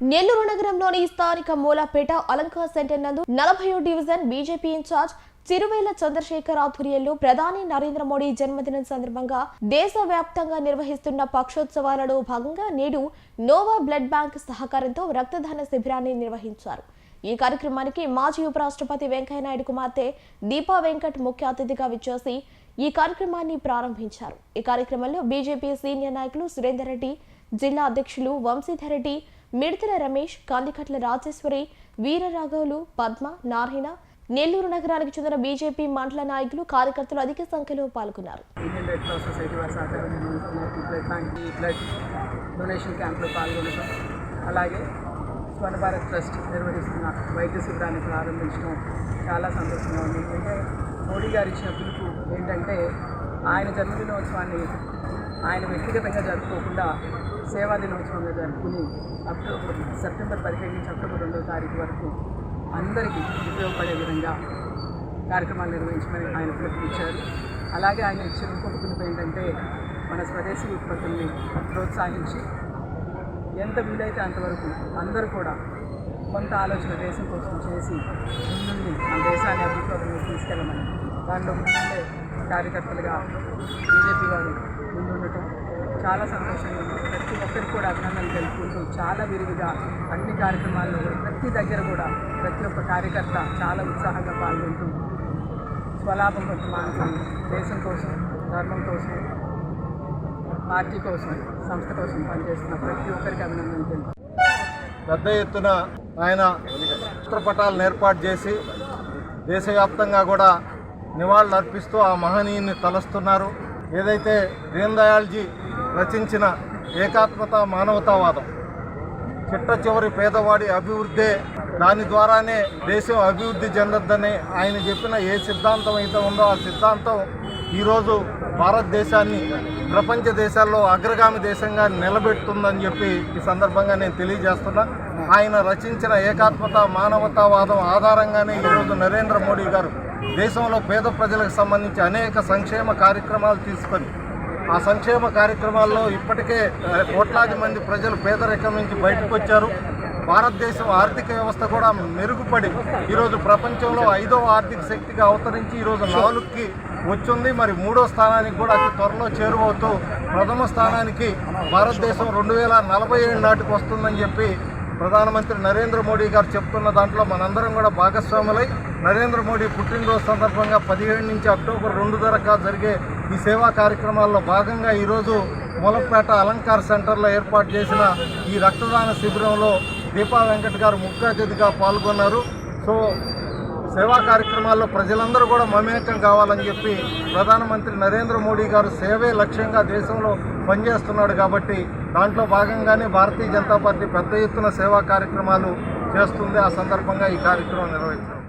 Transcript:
నెల్లూరు నగరంలోని స్థానిక మూలాపేట అలంకార్ సెంటర్ నందు 40వ డివిజన్ బీజేపీ ఇన్ఛార్జ్ చిరువేల చంద్రశేఖర్ ఆధ్వర్యంలో ప్రధాని నరేంద్ర మోడీ జన్మదినం సందర్భంగా దేశవ్యాప్తంగా నిర్వహిస్తున్న పక్షోత్సవాలలో భాగంగా నేడు నోవా బ్లడ్ బ్యాంక్ సహకారంతో రక్తదాన శిబిరాన్ని నిర్వహించారు. ఈ కార్యక్రమానికి మాజీ ఉపరాష్ట్రపతి వెంకయ్య నాయుడు కుమార్తె దీపా వెంకట్ ముఖ్య అతిథిగా విచ్చేసి ఈ కార్యక్రమాన్ని ప్రారంభించారు. ఈ కార్యక్రమంలో బీజేపీ సీనియర్ నాయకులు సురేందర్ రెడ్డి, జిల్లా అధ్యక్షులు వంశీధర్ రెడ్డి, మిడతల రమేష్, కందికట్ల రాజేశ్వరి, వీరరాఘవులు, పద్మ, నారాయణ, నెల్లూరు నగరానికి చెందిన బీజేపీ మండల నాయకులు, కార్యకర్తలు అధిక సంఖ్యలో పాల్గొన్నారు. అలాగే స్వర్ణ భారత్ ట్రస్ట్ నిర్వహిస్తున్న వైద్య శిబిరాన్ని ప్రారంభించడం చాలా సంతోషంగా ఉంది. ఎందుకంటే మోడీ గారు ఇచ్చిన పిలుపు ఏంటంటే ఆయన జన్మదినోత్సవాన్ని ఆయన వ్యక్తిగతంగా జరుపుకోకుండా సేవా దినోత్సవంగా జరుపుకుని సెప్టెంబర్ 15 నుంచి అక్టోబర్ 2వ తారీఖు వరకు అందరికీ ఉపయోగపడే విధంగా కార్యక్రమాలు నిర్వహించమని ఆయన పిలుపునిచ్చారు. అలాగే ఆయన ఇచ్చిన ఇంకొక పిలుపు ఏంటంటే మన స్వదేశీ ఉత్పత్తుల్ని ప్రోత్సహించి ఎంత వీలైతే అంతవరకు అందరూ కూడా కొంత ఆలోచన దేశం కోసం చేసి ముందుండి మన దేశాన్ని అభివృద్ధిలోకి తీసుకెళ్ళమని దాంట్లో ముందుండే కార్యకర్తలుగా బీజేపీ వారు ముందుండటం చాలా సంతోషంగా ఉంది. ప్రతి ఒక్కరికి కూడా అభినందనలు తెలుపుకుంటూ చాలా విరివిగా అన్ని కార్యక్రమాల్లో ప్రతి దగ్గర కూడా ప్రతి ఒక్క కార్యకర్త చాలా ఉత్సాహంగా పాల్గొంటూ స్వలాభం కొంత మానసం దేశం కోసం, ధర్మం కోసం, పార్టీ కోసం, సంస్థ కోసం పనిచేస్తున్న ప్రతి ఒక్కరికి అభినందనలు తెలుపు. పెద్ద ఎత్తున ఆయన చిత్రపటాలను ఏర్పాటు చేసి దేశవ్యాప్తంగా కూడా నివాళులు అర్పిస్తూ ఆ మహనీయుని తలస్తున్నారు. ఏదైతే దీన్ దయాళ్జీ రచించిన ఏకాత్మత మానవతావాదం, చిట్ట చివరి పేదవాడి అభివృద్ధే, దాని ద్వారానే దేశం అభివృద్ధి చెందొద్దని ఆయన చెప్పిన ఏ సిద్ధాంతం అయితే ఉందో ఆ సిద్ధాంతం ఈరోజు భారతదేశాన్ని ప్రపంచ దేశాల్లో అగ్రగామి దేశంగా నిలబెడుతుందని చెప్పి ఈ సందర్భంగా నేను తెలియజేస్తున్నా. ఆయన రచించిన ఏకాత్మత మానవతావాదం ఆధారంగానే ఈరోజు నరేంద్ర మోడీ గారు దేశంలో పేద ప్రజలకు సంబంధించి అనేక సంక్షేమ కార్యక్రమాలు తీసుకొని ఆ సంక్షేమ కార్యక్రమాల్లో ఇప్పటికే కోట్లాది మంది ప్రజలు పేదరికం నుంచి బయటకు వచ్చారు. భారతదేశం ఆర్థిక వ్యవస్థ కూడా మెరుగుపడి ఈరోజు ప్రపంచంలో 5వ ఆర్థిక శక్తిగా అవతరించి ఈరోజు 4కి వచ్చింది. మరి 3వ స్థానానికి కూడా అతి త్వరలో చేరువవుతూ ప్రథమ స్థానానికి భారతదేశం 2047 నాటికి వస్తుందని చెప్పి ప్రధానమంత్రి నరేంద్ర మోడీ గారు చెప్తున్న దాంట్లో మనందరం కూడా భాగస్వాములై నరేంద్ర మోడీ పుట్టినరోజు సందర్భంగా 17 నుంచి అక్టోబర్ 2 దాకా జరిగే ఈ సేవా కార్యక్రమాల్లో భాగంగా ఈరోజు మూలపేట అలంకార్ సెంటర్లో ఏర్పాటు చేసిన ఈ రక్తదాన శిబిరంలో దీపా వెంకట్ గారు ముఖ్య అతిథిగా పాల్గొన్నారు. సో సేవా కార్యక్రమాల్లో ప్రజలందరూ కూడా మమేకం కావాలని చెప్పి ప్రధానమంత్రి నరేంద్ర మోడీ గారు సేవే లక్ష్యంగా దేశంలో పనిచేస్తున్నాడు. కాబట్టి దాంట్లో భాగంగానే భారతీయ జనతా పార్టీ పెద్ద ఎత్తున సేవా కార్యక్రమాలు చేస్తుంది. ఆ సందర్భంగా ఈ కార్యక్రమం నిర్వహించారు.